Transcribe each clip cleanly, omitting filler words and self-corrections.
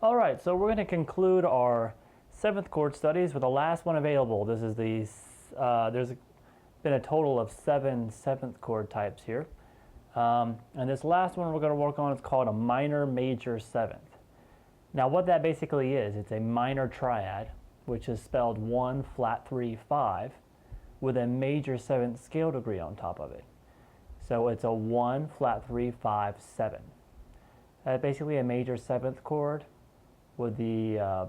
All right, so we're going to conclude our 7th chord studies with the last one available. This is the, there's been a total of 7 7th chord types here. And this last one we're going to work on is called a minor major 7th. Now what that basically is, it's a minor triad, which is spelled 1 flat 3 5, with a major 7th scale degree on top of it. So it's a 1 flat 3 5 7. Basically a major 7th chord with the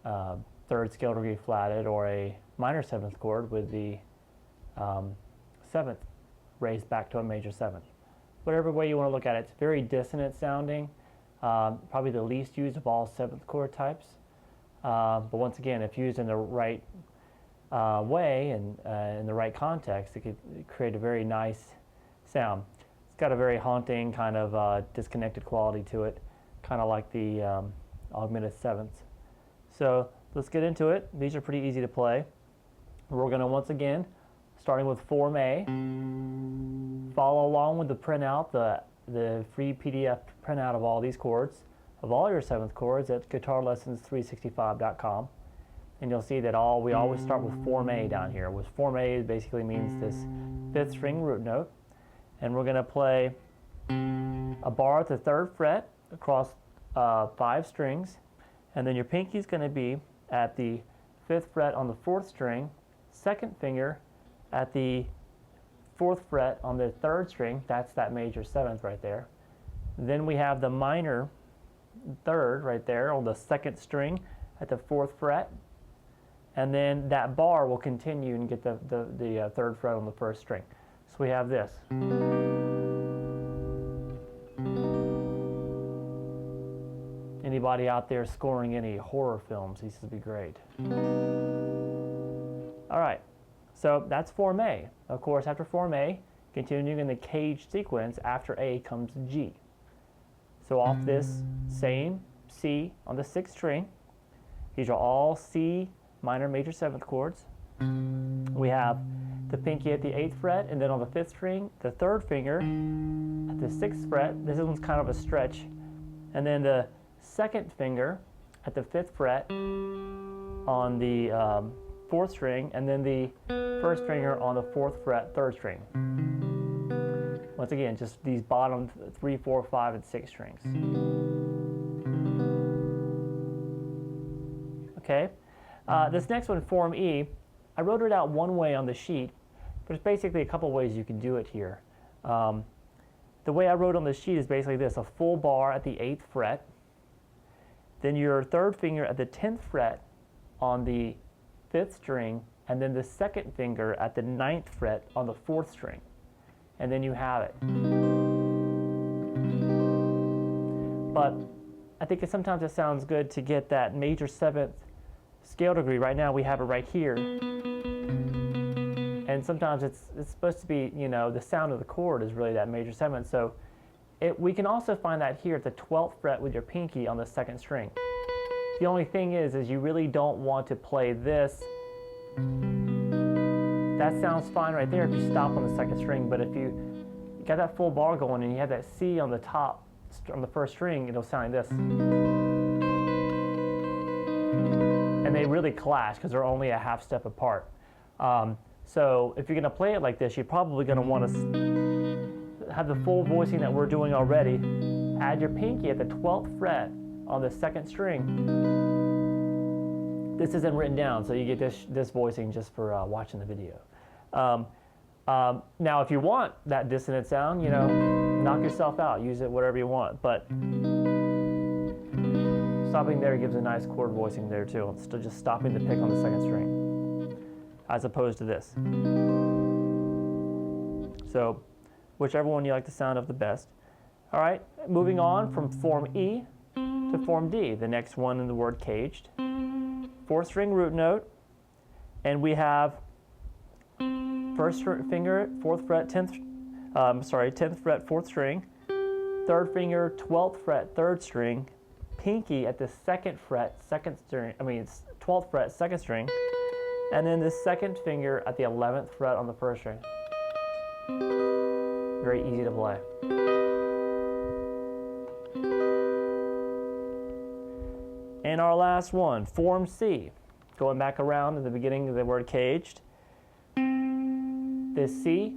3rd scale degree flatted, or a minor 7th chord with the 7th raised back to a major 7th. Whatever way you want to look at it, it's very dissonant sounding, probably the least used of all 7th chord types. But once again, if used in the right way and in the right context, it could create a very nice sound. It's got a very haunting kind of disconnected quality to it, kind of like the augmented 7ths. So let's get into it. These are pretty easy to play. We're going to once again, starting with Form A, follow along with the printout, the free PDF printout of all these chords, of all your 7th chords at guitarlessons365.com. And you'll see that we always start with Form A down here. With Form A basically means this 5th string root note. And we're going to play a bar at the 3rd fret across 5 strings. And then your pinky is going to be at the 5th fret on the 4th string, 2nd finger at the 4th fret on the 3rd string. That's that major 7th right there. Then we have the minor 3rd right there on the 2nd string at the 4th fret. And then that bar will continue and get the 3rd fret on the 1st string. So we have this. Anybody out there scoring any horror films, these would be great. All right, so that's Form A. Of course, after Form A, continuing in the caged sequence, after A comes G. So off this same C on the 6th string, these are all C minor major 7th chords. We have the pinky at the 8th fret, and then on the 5th string, the 3rd finger at the 6th fret. This one's kind of a stretch. And then the 2nd finger at the 5th fret on the 4th string, and then the 1st finger on the 4th fret, 3rd string. Once again, just these bottom 3, 4, 5, and 6 strings. Okay, this next one, Form E, I wrote it out one way on the sheet, but it's basically a couple ways you can do it here. The way I wrote on the sheet is basically this: a full bar at the 8th fret, then your 3rd finger at the 10th fret on the 5th string, and then the 2nd finger at the 9th fret on the 4th string. And then you have it. But I think sometimes it sounds good to get that major 7th scale degree. Right now we have it right here. And sometimes it's supposed to be, you know, the sound of the chord is really that major 7th. So we can also find that here at the 12th fret with your pinky on the 2nd string. The only thing is you really don't want to play this. That sounds fine right there if you stop on the 2nd string, but if you got that full bar going and you have that C on the top, on the 1st string, it'll sound like this. And they really clash because they're only a half step apart. So if you're going to play it like this, you're probably going to want to have the full voicing that we're doing already. Add your pinky at the 12th fret on the 2nd string. This isn't written down, so you get this voicing just for watching the video. Now, if you want that dissonant sound, you know, knock yourself out. Use it whatever you want. But stopping there gives a nice chord voicing there too. It's still just stopping the pick on the 2nd string, as opposed to this. So, whichever one you like the sound of the best. All right, moving on from Form E to Form D, the next one in the word caged. 4th string root note, and we have 1st finger, 4th fret, 10th fret, 4th string, 3rd finger, 12th fret, 3rd string, pinky at the 2nd fret, 12th fret, 2nd string, and then the 2nd finger at the 11th fret on the 1st string. Very easy to play. And our last one, form C. Going back around at the beginning of the word caged. This C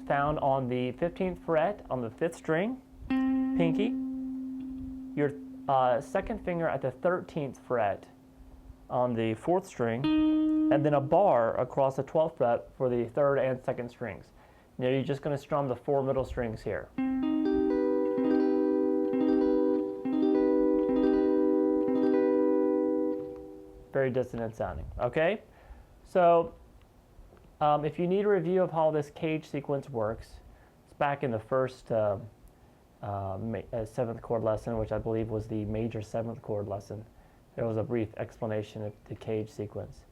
found on the 15th fret on the 5th string, pinky. Your second finger at the 13th fret on the 4th string, and then a bar across the 12th fret for the 3rd and 2nd strings. Now you're just going to strum the 4 middle strings here. Very dissonant sounding, okay? So if you need a review of how this cage sequence works, it's back in the first 7th chord lesson, which I believe was the major 7th chord lesson. There was a brief explanation of the cage sequence.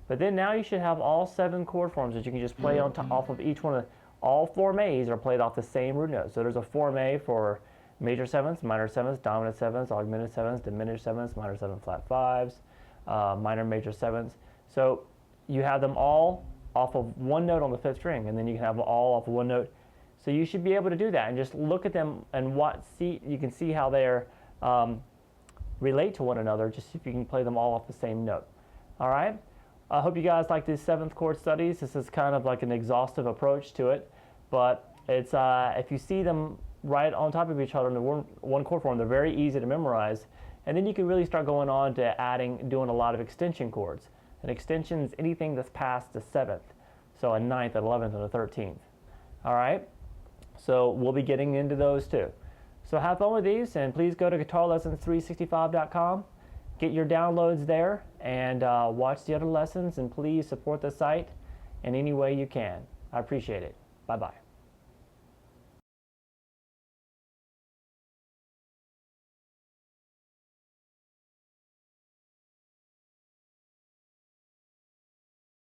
But then now you should have all 7 chord forms that you can just play on off of each one of all form A's are played off the same root note. So there's a form A for major 7ths, minor 7ths, dominant 7ths, augmented 7ths, diminished 7ths, minor 7 flat 5s, minor major 7ths. So you have them all off of one note on the 5th string, and then you can have them all off of one note. So you should be able to do that and just look at them and you can see how they're relate to one another, just if you can play them all off the same note. All right? I hope you guys like these 7th chord studies. This is kind of like an exhaustive approach to it, but it's if you see them right on top of each other in the one chord form, they're very easy to memorize, and then you can really start going on to doing a lot of extension chords. An extension is anything that's past the 7th, so a 9th, an 11th, and a 13th. All right? So we'll be getting into those too. So have fun with these, and please go to guitarlessons365.com. Get your downloads there, and watch the other lessons, and please support the site in any way you can. I appreciate it. Bye-bye.